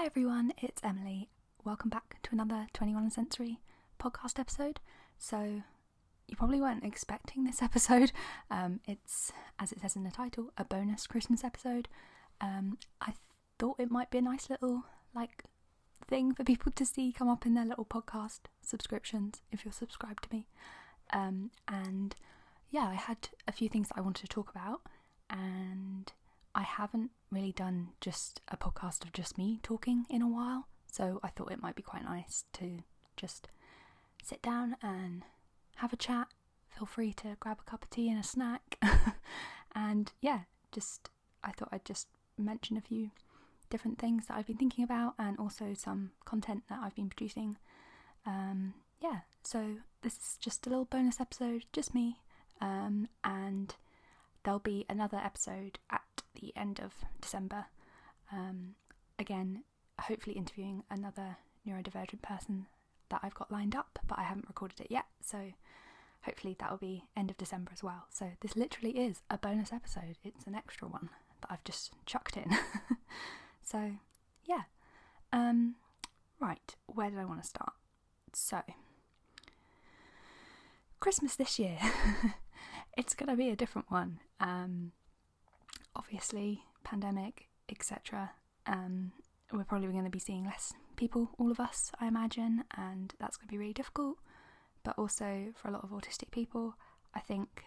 Hi everyone, it's Emily. Welcome back to another 21 Sensory podcast episode. So you probably weren't expecting this episode. It's, as it says in the title, a bonus Christmas episode. I thought it might be a nice little thing for people to see come up in their little podcast subscriptions if you're subscribed to me. And yeah, I had a few things that I wanted to talk about, and I haven't really done just a podcast of just me talking in a while, so I thought it might be quite nice to just sit down and have a chat. Feel free to grab a cup of tea and a snack. And yeah, I thought I'd just mention a few different things that I've been thinking about, and also some content that I've been producing. So this is just a little bonus episode, just me, and there'll be another episode at the end of December. Again, hopefully interviewing another neurodivergent person that I've got lined up, but I haven't recorded it yet, so hopefully that will be end of December as well. So this literally is a bonus episode. It's an extra one that I've just chucked in. So yeah. Right, where did I want to start? So Christmas this year. It's going to be a different one. Obviously, pandemic, etc. We're probably going to be seeing less people, all of us, I imagine, and that's going to be really difficult. But also, for a lot of autistic people, I think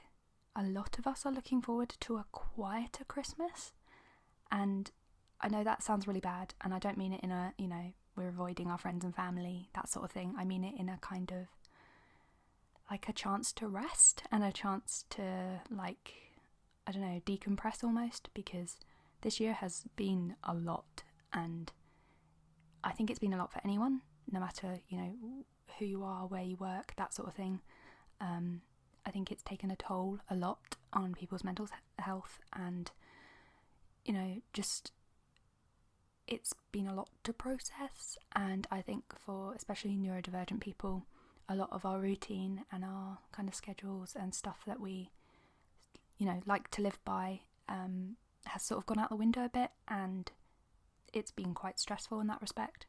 a lot of us are looking forward to a quieter Christmas. And I know that sounds really bad, and I don't mean it in a, we're avoiding our friends and family, that sort of thing. I mean it in a kind of like a chance to rest and a chance to decompress almost, because this year has been a lot, and I think it's been a lot for anyone, no matter, who you are, where you work, that sort of thing. I think it's taken a toll a lot on people's mental health, and, it's been a lot to process. And I think for especially neurodivergent people, a lot of our routine and our kind of schedules and stuff that we, like to live by, has sort of gone out the window a bit, and it's been quite stressful in that respect.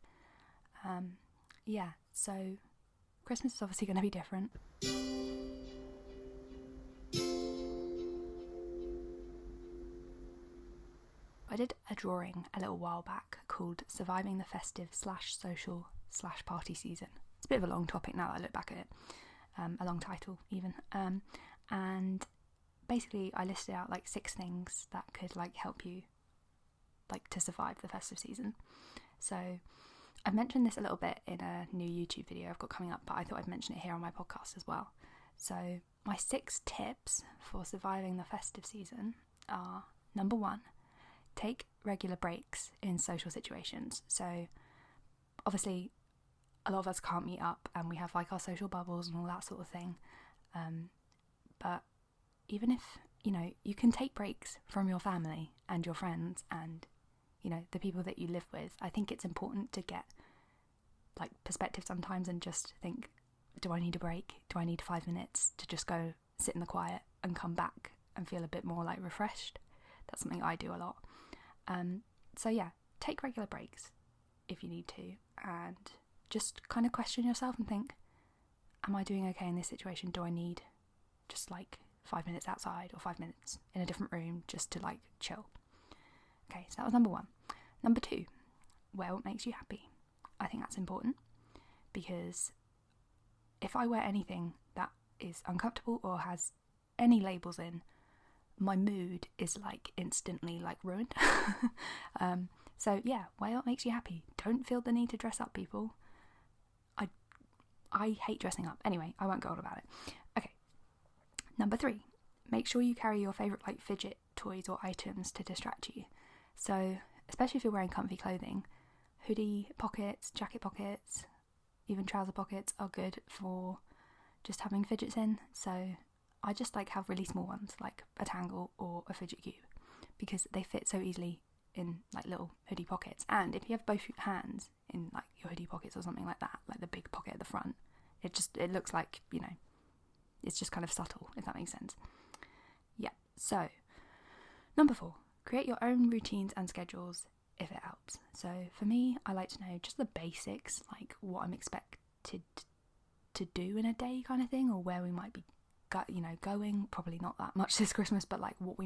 So Christmas is obviously going to be different. I did a drawing a little while back called Surviving the Festive /Social /Party Season. It's a bit of a long topic now that I look back at it, a long title even, and basically I listed out 6 things that could help you to survive the festive season. So I've mentioned this a little bit in a new YouTube video I've got coming up, but I thought I'd mention it here on my podcast as well. So my 6 tips for surviving the festive season are: number 1, take regular breaks in social situations. So obviously a lot of us can't meet up, and we have our social bubbles and all that sort of thing, but even if you can take breaks from your family and your friends and the people that you live with, I think it's important to get perspective sometimes and just think, do I need a break? Do I need 5 minutes to just go sit in the quiet and come back and feel a bit more refreshed? That's something I do a lot. So yeah, take regular breaks if you need to, and just kind of question yourself and think, am I doing okay in this situation? Do I need just 5 minutes outside or 5 minutes in a different room just to chill? Okay, so that was number 1. Number 2, wear what makes you happy. I think that's important, because if I wear anything that is uncomfortable or has any labels in, my mood is instantly ruined. So yeah, wear what makes you happy. Don't feel the need to dress up, people. I hate dressing up. Anyway, I won't go on about it. Okay. Number 3, make sure you carry your favourite fidget toys or items to distract you. So, especially if you're wearing comfy clothing, hoodie pockets, jacket pockets, even trouser pockets are good for just having fidgets in. So I just have really small ones, like a Tangle or a fidget cube, because they fit so easily in little hoodie pockets. And if you have both hands in your hoodie pockets or something like that, the big pocket at the front, it looks it's just kind of subtle, if that makes sense. Yeah. So number 4, create your own routines and schedules if it helps. So for me, I like to know just the basics, like what I'm expected to do in a day kind of thing, or where we might be going. Probably not that much this Christmas, but like what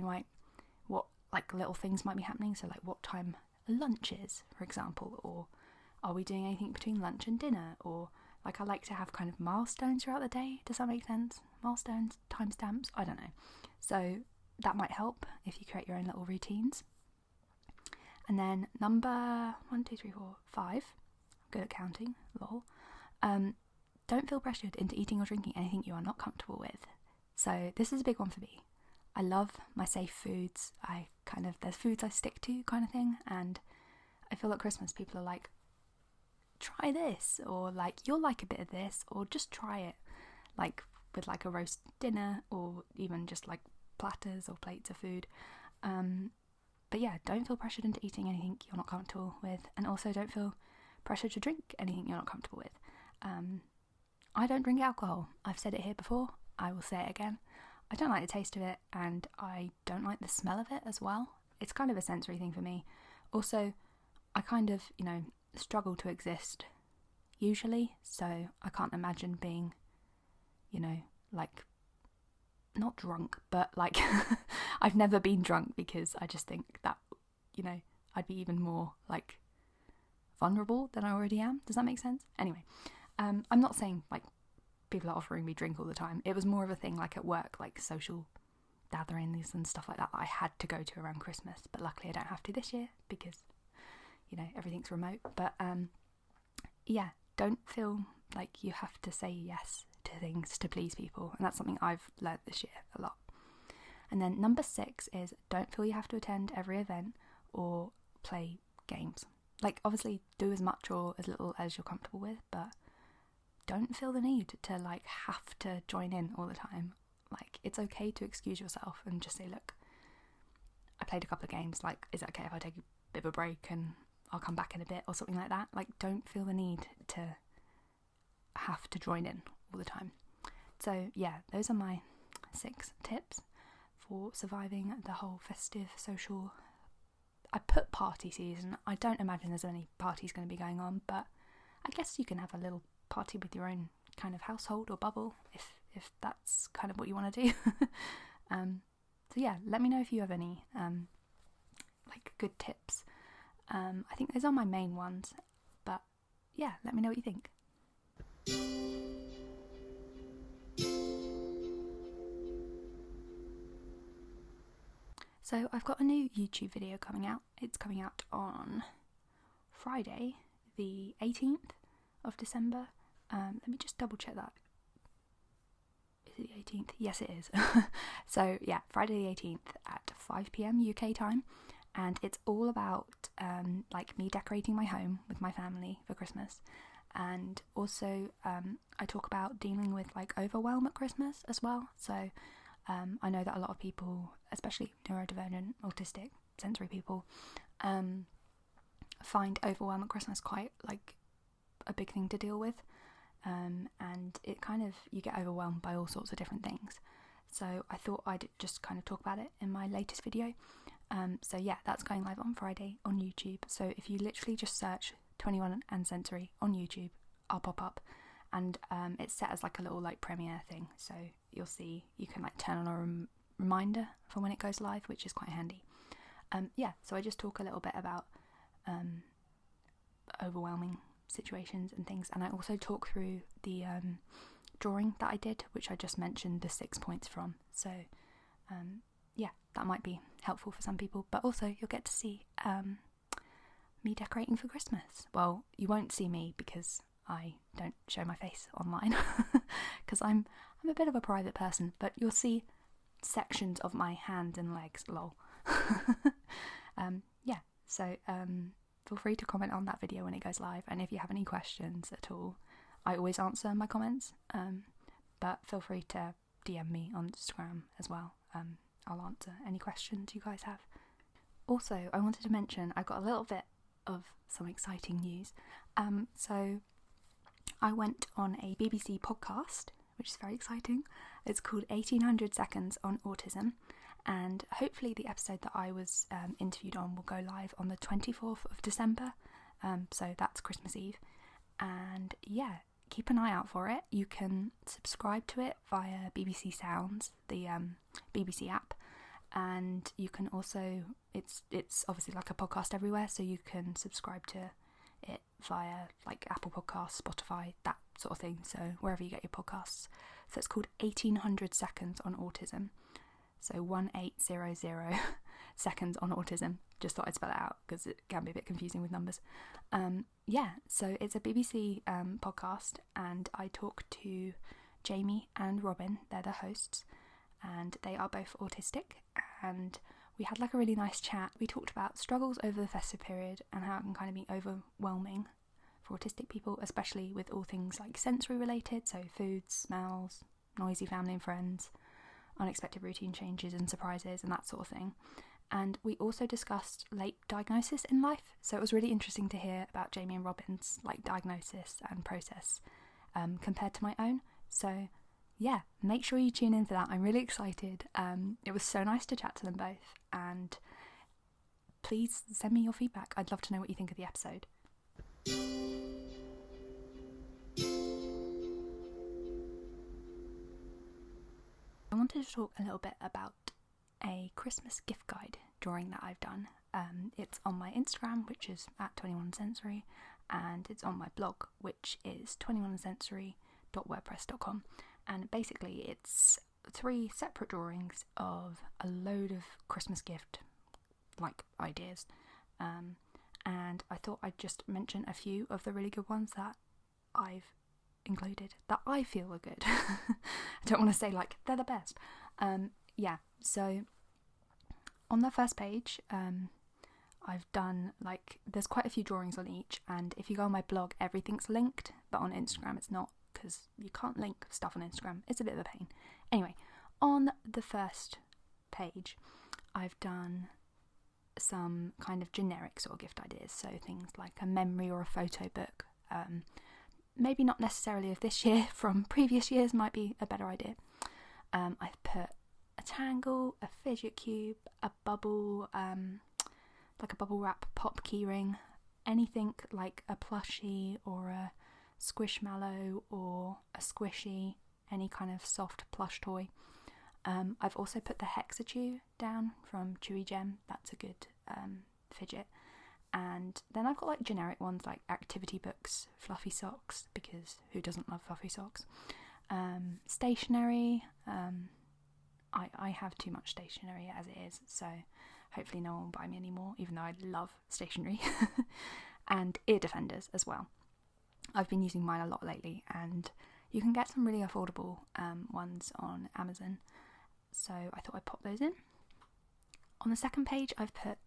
like little things might be happening. So like what time lunch is, for example, or are we doing anything between lunch and dinner, or like I like to have kind of milestones throughout the day. Does that make sense? Milestones, timestamps, I don't know. So that might help if you create your own little routines. And then number 5, I'm good at counting, lol. Don't feel pressured into eating or drinking anything you are not comfortable with. So this is a big one for me. I love my safe foods. There's foods I stick to kind of thing, and I feel at Christmas people are like, try this, or like, you'll like a bit of this, or just try it, like with like a roast dinner, or even just like platters or plates of food. But yeah, don't feel pressured into eating anything you're not comfortable with, and also don't feel pressured to drink anything you're not comfortable with. I don't drink alcohol. I've said it here before, I will say it again. I don't like the taste of it, and I don't like the smell of it as well. It's kind of a sensory thing for me. Also, I kind of, struggle to exist usually, so I can't imagine being, like, not drunk, but like I've never been drunk, because I just think that, I'd be even more like vulnerable than I already am. Does that make sense? Anyway, I'm not saying like people are offering me drink all the time. It was more of a thing like at work, like social gatherings and stuff like that I had to go to around Christmas, but luckily I don't have to this year because everything's remote. But yeah, don't feel like you have to say yes to things to please people, and that's something I've learned this year a lot. And then number 6 is don't feel you have to attend every event or play games. Like, obviously do as much or as little as you're comfortable with, but don't feel the need to like have to join in all the time. Like, it's okay to excuse yourself and just say, look, I played a couple of games, like, is it okay if I take a bit of a break and I'll come back in a bit, or something like that? Like, don't feel the need to have to join in all the time. So yeah, those are my 6 tips for surviving the whole festive social, I put party season. I don't imagine there's any parties going to be going on, but I guess you can have a little party with your own kind of household or bubble if that's kind of what you want to do. So yeah, let me know if you have any like good tips. I think those are my main ones, but yeah, let me know what you think. So I've got a new YouTube video coming out. It's coming out on Friday, the 18th of December. Let me just double check that. Is it the 18th? Yes, it is. So yeah, Friday the 18th at 5 p.m. UK time. And it's all about like me decorating my home with my family for Christmas. And also I talk about dealing with like overwhelm at Christmas as well. So I know that a lot of people, especially neurodivergent, autistic, sensory people, find overwhelm at Christmas quite like a big thing to deal with. And it kind of, you get overwhelmed by all sorts of different things. So I thought I'd just kind of talk about it in my latest video. So yeah, that's going live on Friday on YouTube. So if you literally just search 21 and Sensory on YouTube, I'll pop up. And it's set as like a little like premiere thing, so you'll see, you can like turn on a reminder for when it goes live, which is quite handy. Yeah, so I just talk a little bit about overwhelming situations and things, and I also talk through the drawing that I did, which I just mentioned the 6 points from. So yeah, that might be helpful for some people, but also you'll get to see me decorating for Christmas. Well, you won't see me because I don't show my face online because I'm a bit of a private person, but you'll see sections of my hands and legs, lol. Yeah, so feel free to comment on that video when it goes live, and if you have any questions at all, I always answer my comments, but feel free to DM me on Instagram as well. I'll answer any questions you guys have. Also, I wanted to mention I got a little bit of some exciting news. So I went on a BBC podcast, which is very exciting. It's called 1800 Seconds on Autism, and hopefully the episode that I was interviewed on will go live on the 24th of December. So that's Christmas Eve. And yeah, keep an eye out for it. You can subscribe to it via BBC Sounds, the BBC app, and you can also, it's obviously like a podcast everywhere, so you can subscribe to it via like Apple Podcasts, Spotify, that sort of thing, so wherever you get your podcasts. So it's called 1800 Seconds on Autism, so 1800 seconds on autism. Just thought I'd spell it out because it can be a bit confusing with numbers. Yeah, so it's a BBC podcast, and I talk to Jamie and Robin. They're the hosts, and they are both autistic, and we had like a really nice chat. We talked about struggles over the festive period and how it can kind of be overwhelming for autistic people, especially with all things like sensory related, so foods, smells, noisy family and friends, unexpected routine changes and surprises and that sort of thing. And we also discussed late diagnosis in life, so it was really interesting to hear about Jamie and Robin's like diagnosis and process compared to my own. So yeah, make sure you tune in for that. I'm really excited. It was so nice to chat to them both, and please send me your feedback. I'd love to know what you think of the episode. I wanted to talk a little bit about a Christmas gift guide drawing that I've done. It's on my Instagram, which is at 21sensory, and it's on my blog, which is 21sensory.wordpress.com. And basically it's 3 separate drawings of a load of Christmas gift like ideas, and I thought I'd just mention a few of the really good ones that I've included that I feel are good. I don't want to say like they're the best. Yeah, so on the first page I've done like, there's quite a few drawings on each, and if you go on my blog everything's linked, but on Instagram it's not, because you can't link stuff on Instagram. It's a bit of a pain. Anyway, on the first page I've done some kind of generic sort of gift ideas, so things like a memory or a photo book, maybe not necessarily of this year, from previous years might be a better idea. I've put a tangle, a fidget cube, a bubble, like a bubble wrap pop keyring, anything like a plushie or a squishmallow or a squishy, any kind of soft plush toy. I've also put the Hexachew down from Chewy Gem. That's a good fidget. And then I've got like generic ones like activity books, fluffy socks, because who doesn't love fluffy socks? Stationery. I have too much stationery as it is, so hopefully no one will buy me any more, even though I love stationery. And ear defenders as well. I've been using mine a lot lately, and you can get some really affordable ones on Amazon, so I thought I'd pop those in. On the second page I've put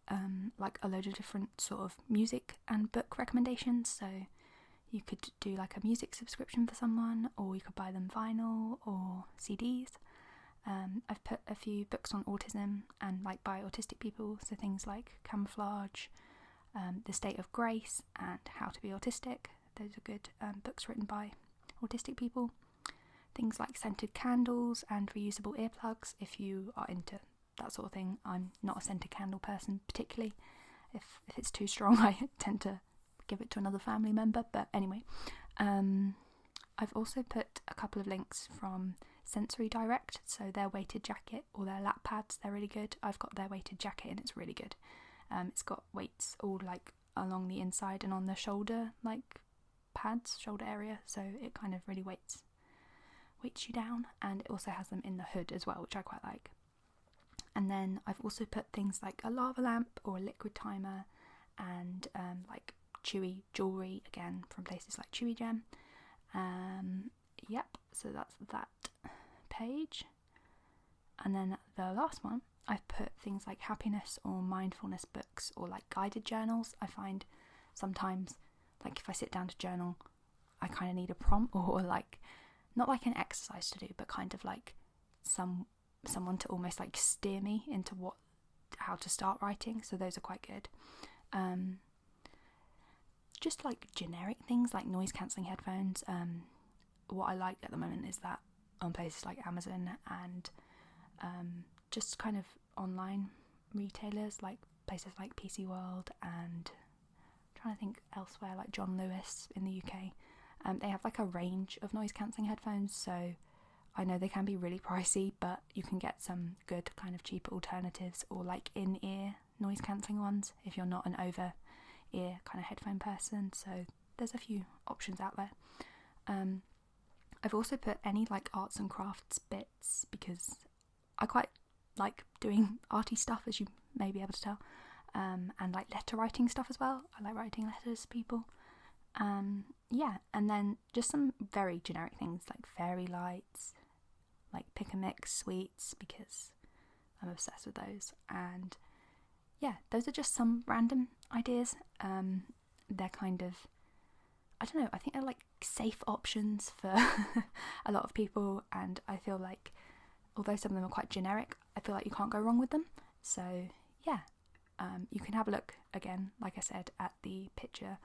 like a load of different sort of music and book recommendations, so you could do like a music subscription for someone, or you could buy them vinyl or CDs. I've put a few books on autism and like by autistic people, so things like Camouflage, The State of Grace, and How to Be Autistic. Those are good books written by autistic people. Things like scented candles and reusable earplugs, if you are into that sort of thing. I'm not a scented candle person particularly. If it's too strong, I tend to give it to another family member. But anyway, I've also put a couple of links from Sensory Direct, so their weighted jacket or their lap pads, they're really good. I've got their weighted jacket and it's really good. It's got weights all like along the inside and on the shoulder like pads, shoulder area, so it kind of really weights you down, and it also has them in the hood as well, which I quite like. And then I've also put things like a lava lamp or a liquid timer, and like Chewy jewellery, again from places like Chewy Gem. Yep, so that's that page. And then the last one, I've put things like happiness or mindfulness books or like guided journals. I find sometimes like if I sit down to journal, I kind of need a prompt, or like not like an exercise to do, but kind of like someone to almost like steer me into how to start writing. So those are quite good. Just like generic things like noise cancelling headphones. What I like at the moment is that on places like Amazon and just kind of online retailers like places like PC World, and I'm trying to think elsewhere, like John Lewis in the UK. They have like a range of noise cancelling headphones, so I know they can be really pricey, but you can get some good kind of cheaper alternatives, or like in-ear noise cancelling ones if you're not an over-ear kind of headphone person. So there's a few options out there. I've also put any like arts and crafts bits, because I quite like doing arty stuff, as you may be able to tell, and like letter writing stuff as well. I like writing letters to people. And then just some very generic things like fairy lights, like pick and mix sweets, because I'm obsessed with those. And yeah, those are just some random ideas. They're kind of, I don't know, I think they're like safe options for a lot of people, and I feel like although some of them are quite generic, I feel like you can't go wrong with them. So yeah, you can have a look again, like I said, at the picture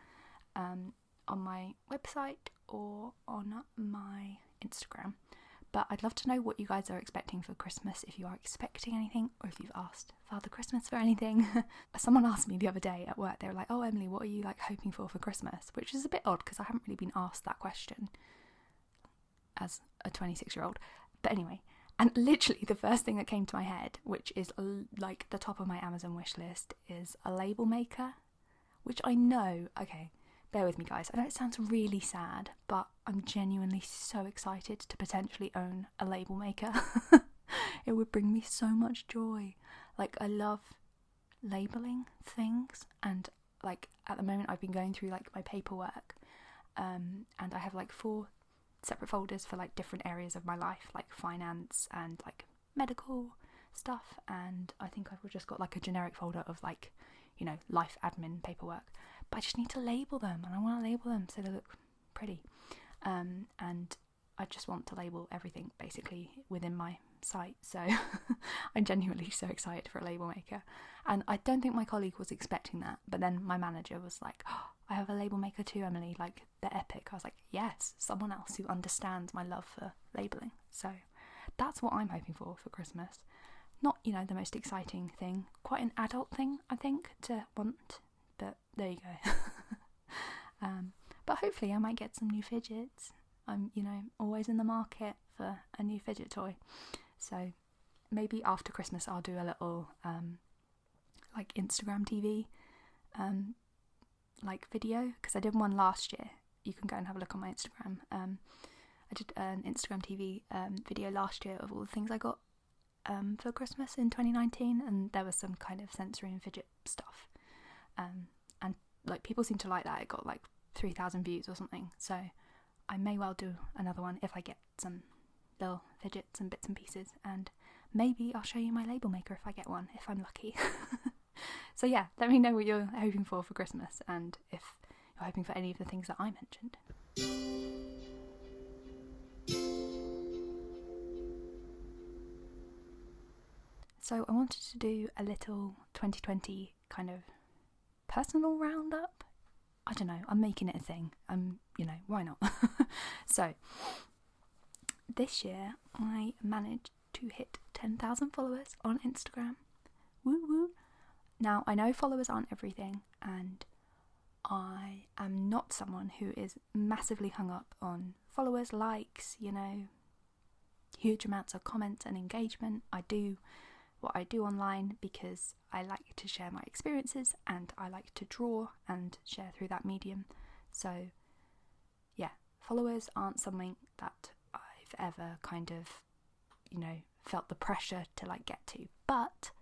on my website or on my Instagram. But I'd love to know what you guys are expecting for Christmas, if you are expecting anything, or if you've asked Father Christmas for anything. Someone asked me the other day at work, they were like, "Oh, Emily, what are you like hoping for Christmas?" Which is a bit odd, because I haven't really been asked that question as a 26-year-old. But anyway, and literally the first thing that came to my head, which is like the top of my Amazon wish list, is a label maker, which I know, okay, bear with me guys, I know it sounds really sad, but I'm genuinely so excited to potentially own a label maker. It would bring me so much joy. Like, I love labelling things, and like at the moment I've been going through like my paperwork, and I have like 4 separate folders for like different areas of my life, like finance and like medical stuff, and I think I've just got like a generic folder of like, you know, life admin paperwork. But I just need to label them, and I want to label them so they look pretty. And I just want to label everything basically within my site. So I'm genuinely so excited for a label maker. And I don't think my colleague was expecting that. But then my manager was like, "Oh, I have a label maker too, Emily, like they're epic." I was like, yes, someone else who understands my love for labeling. So that's what I'm hoping for Christmas. Not, you know, the most exciting thing, quite an adult thing, I think, to want. But there you go. But hopefully I might get some new fidgets. I'm, you know, always in the market for a new fidget toy. So maybe after Christmas I'll do a little like Instagram TV like video, because I did one last year. You can go and have a look on my Instagram. I did an Instagram TV video last year of all the things I got for Christmas in 2019, and there was some kind of sensory and fidget stuff. And like people seem to like that. It got like 3,000 views or something. So I may well do another one if I get some little fidgets and bits and pieces, and maybe I'll show you my label maker if I get one, if I'm lucky. So yeah, let me know what you're hoping for Christmas, and if you're hoping for any of the things that I mentioned. So I wanted to do a little 2020 kind of personal roundup. I don't know, I'm making it a thing. You know, why not? So this year I managed to hit 10,000 followers on Instagram. Woo woo. Now, I know followers aren't everything, and I am not someone who is massively hung up on followers, likes, you know, huge amounts of comments and engagement. I do what I do online because I like to share my experiences, and I like to draw and share through that medium. So yeah, followers aren't something that I've ever kind of, you know, felt the pressure to like get to, but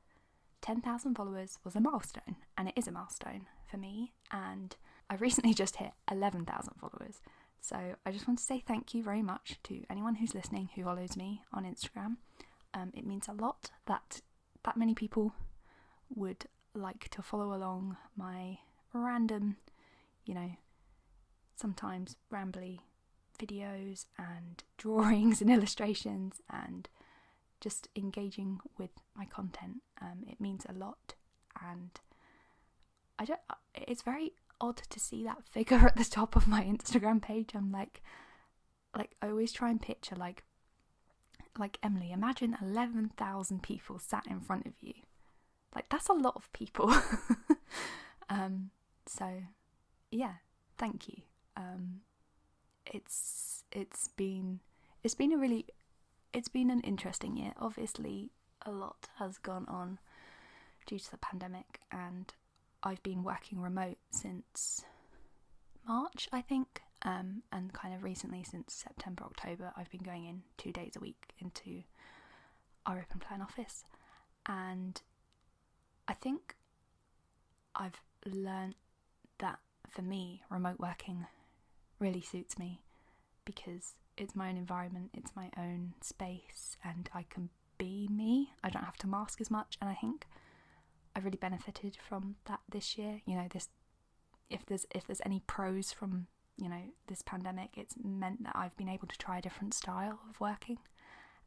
10,000 followers was a milestone, and it is a milestone for me, and I recently just hit 11,000 followers. So I just want to say thank you very much to anyone who's listening who follows me on Instagram. It means a lot that many people would like to follow along my random, you know, sometimes rambly videos and drawings and illustrations and just engaging with my content. It means a lot, and it's very odd to see that figure at the top of my Instagram page. I'm like I always try and picture like Emily, imagine 11,000 people sat in front of you. Like, that's a lot of people. So yeah, thank you. It's been an interesting year. Obviously, a lot has gone on due to the pandemic, and I've been working remote since March, I think, and kind of recently since September, October, I've been going in 2 days a week into our open plan office, and I think I've learnt that for me, remote working really suits me because it's my own environment, it's my own space, and I can be me. I don't have to mask as much, and I think I've really benefited from that this year. You know, this if there's any pros from, you know, this pandemic, it's meant that I've been able to try a different style of working,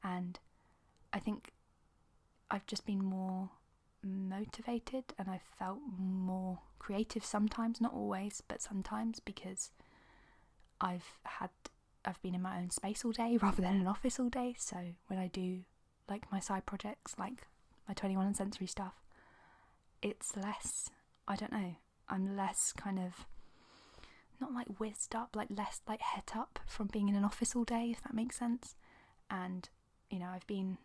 and I think I've just been more motivated and I've felt more creative sometimes, not always, but sometimes, because I've been in my own space all day rather than an office all day. So when I do like my side projects, like my 21 and sensory stuff, it's less, I don't know, I'm less kind of, not like whizzed up, like less like het up from being in an office all day, if that makes sense. And, you know, I've been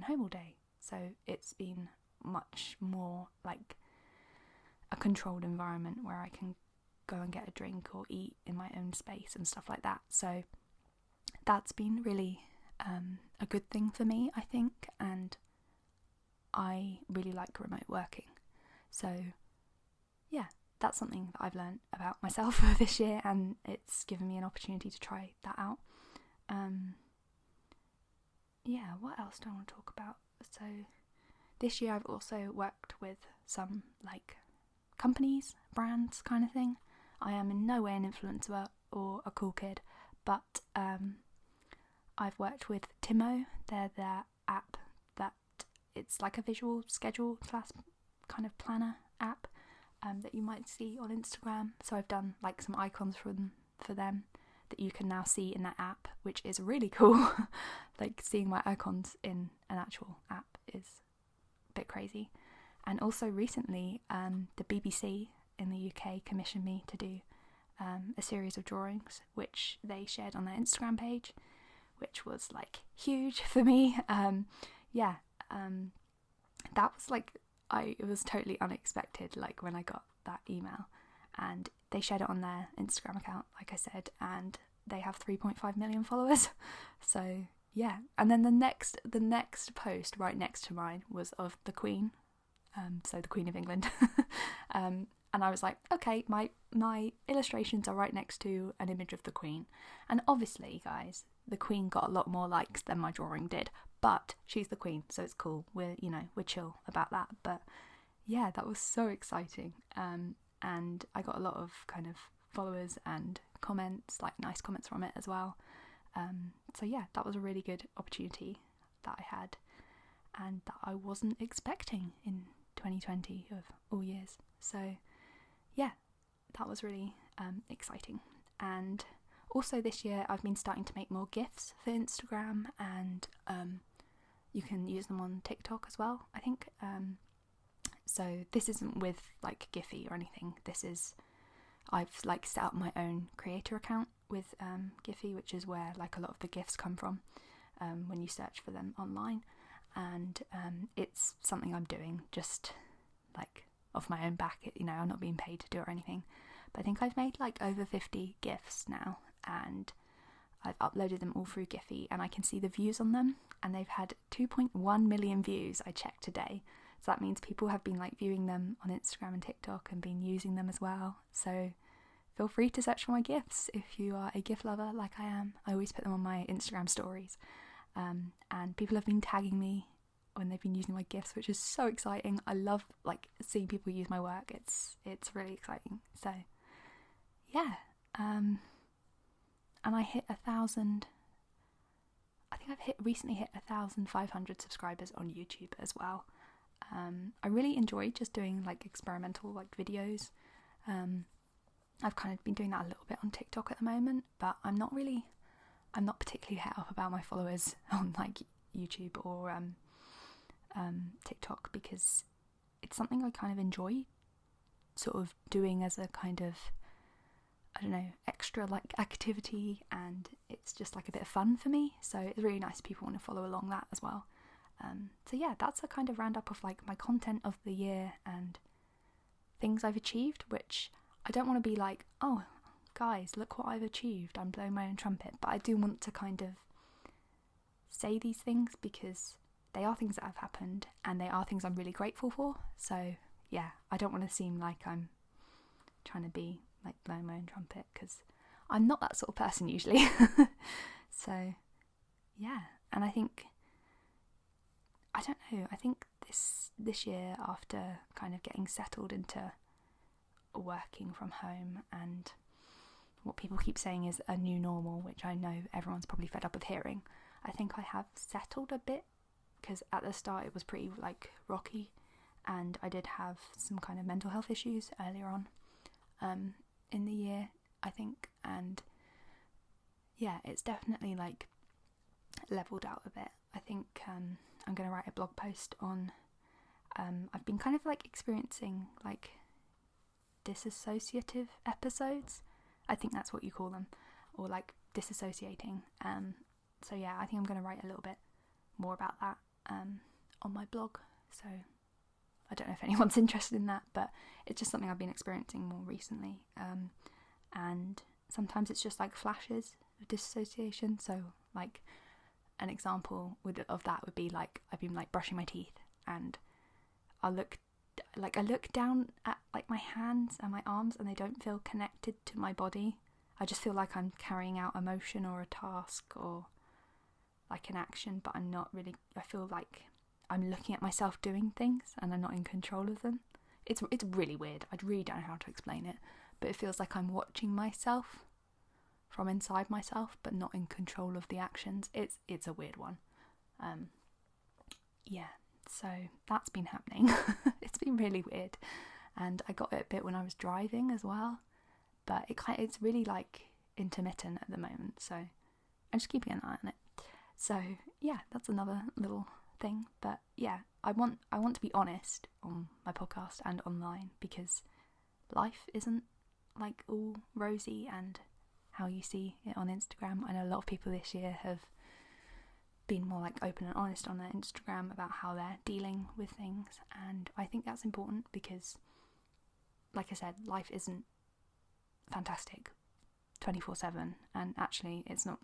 home all day, so it's been much more like a controlled environment where I can go and get a drink or eat in my own space and stuff like that. So that's been really a good thing for me, I think, and I really like remote working. So yeah, that's something that I've learned about myself this year, and it's given me an opportunity to try that out. Yeah, what else do I want to talk about? So this year I've also worked with some like companies, brands kind of thing. I am in no way an influencer or a cool kid, but I've worked with Timo. They're their app that it's like a visual schedule class kind of planner app that you might see on Instagram. So I've done like some icons for them that you can now see in that app, which is really cool. Like seeing my icons in an actual app is a bit crazy. And also recently the BBC in the UK commissioned me to do a series of drawings which they shared on their Instagram page, which was like huge for me. That was like, it was totally unexpected, like when I got that email, and they shared it on their Instagram account, like I said, and they have 3.5 million followers. So yeah, and then the next post right next to mine was of the Queen, so the Queen of England. And I was like, okay, my illustrations are right next to an image of the Queen, and obviously, guys, the Queen got a lot more likes than my drawing did, but she's the Queen, so it's cool. We're chill about that. But yeah, that was so exciting. And I got a lot of kind of followers and comments, like nice comments from it as well. So yeah, that was a really good opportunity that I had, and that I wasn't expecting in 2020 of all years. So yeah, that was really exciting. And also this year I've been starting to make more GIFs for Instagram, and you can use them on TikTok as well, I think. So this isn't with like Giphy or anything. I've like set up my own creator account with Giphy, which is where like a lot of the GIFs come from when you search for them online. And it's something I'm doing just like off my own back. You know, I'm not being paid to do it or anything. But I think I've made like over 50 GIFs now, and I've uploaded them all through Giphy, and I can see the views on them, and they've had 2.1 million views, I checked today. So that means people have been like viewing them on Instagram and TikTok and been using them as well. So feel free to search for my GIFs if you are a GIF lover like I am. I always put them on my Instagram stories, and people have been tagging me when they've been using my GIFs, which is so exciting. I love like seeing people use my work. It's really exciting. So yeah, and I hit 1,000. I think I've recently hit 1,500 subscribers on YouTube as well. I really enjoy just doing like experimental like videos. I've kind of been doing that a little bit on TikTok at the moment, but I'm not particularly het up about my followers on like YouTube or TikTok, because it's something I kind of enjoy sort of doing as a kind of, I don't know, extra like activity, and it's just like a bit of fun for me, so it's really nice if people want to follow along that as well. So yeah, that's a kind of roundup of like my content of the year and things I've achieved, which I don't want to be like, oh guys, look what I've achieved, I'm blowing my own trumpet, but I do want to kind of say these things because they are things that have happened and they are things I'm really grateful for. So yeah, I don't want to seem like I'm trying to be like blowing my own trumpet, because I'm not that sort of person usually. So yeah, and I think, I don't know, I think this year, after kind of getting settled into working from home and what people keep saying is a new normal, which I know everyone's probably fed up of hearing, I think I have settled a bit, because at the start it was pretty like rocky, and I did have some kind of mental health issues earlier on in the year, I think, and yeah, it's definitely like leveled out a bit. I think I'm going to write a blog post on I've been kind of like experiencing like disassociative episodes, I think that's what you call them, or like disassociating. So yeah, I think I'm going to write a little bit more about that on my blog, so I don't know if anyone's interested in that, but it's just something I've been experiencing more recently, and sometimes it's just like flashes of disassociation. So like an example of that would be like, I've been like brushing my teeth and I look down at like my hands and my arms and they don't feel connected to my body. I just feel like I'm carrying out a motion or a task or like an action, but I'm not really. I feel like I'm looking at myself doing things and I'm not in control of them. It's really weird. I really don't know how to explain it, but it feels like I'm watching myself from inside myself but not in control of the actions. It's a weird one. Yeah, so that's been happening. It's been really weird, and I got it a bit when I was driving as well, but it's really like intermittent at the moment, so I'm just keeping an eye on it. So yeah, that's another little thing. But yeah, I want to be honest on my podcast and online, because life isn't like all rosy and how you see it on Instagram. I know a lot of people this year have been more like open and honest on their Instagram about how they're dealing with things, and I think that's important because, like I said, life isn't fantastic 24/7, and actually it's not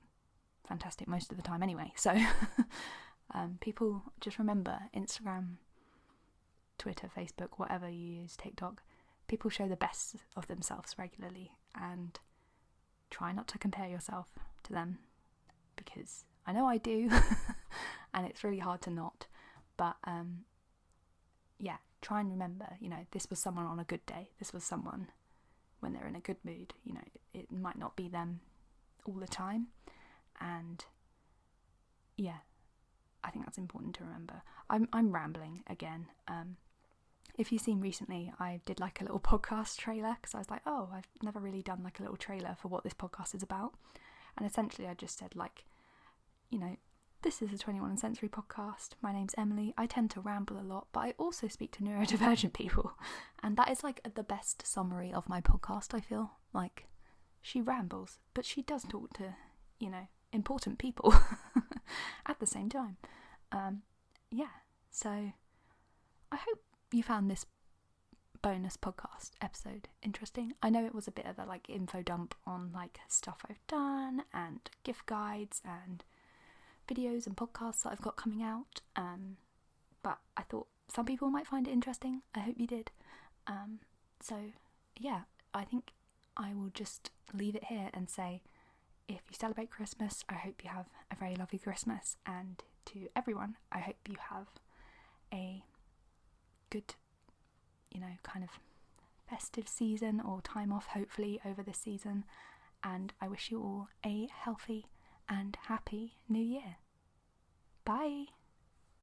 fantastic most of the time anyway, so people just remember Instagram, Twitter, Facebook, whatever you use, TikTok, people show the best of themselves regularly, and try not to compare yourself to them, because I know I do and it's really hard to not, but yeah, try and remember, this was someone on a good day, this was someone when they're in a good mood, it might not be them all the time, and yeah, I think that's important to remember. I'm rambling again. If you've seen recently, I did like a little podcast trailer, because I was like, oh, I've never really done like a little trailer for what this podcast is about, and essentially I just said like, this is a 21 Sensory podcast. My name's Emily. I tend to ramble a lot, but I also speak to neurodivergent people, and that is like the best summary of my podcast. I feel like she rambles, but she does talk to, important people at the same time. Yeah, so I hope you found this bonus podcast episode interesting. I know it was a bit of a like info dump on like stuff I've done and gift guides and videos and podcasts that I've got coming out, but I thought some people might find it interesting. I hope you did. So yeah, I think I will just leave it here and say, if you celebrate Christmas, I hope you have a very lovely Christmas, and to everyone, I hope you have a good, kind of festive season or time off, hopefully, over this season, and I wish you all a healthy and happy New Year. Bye!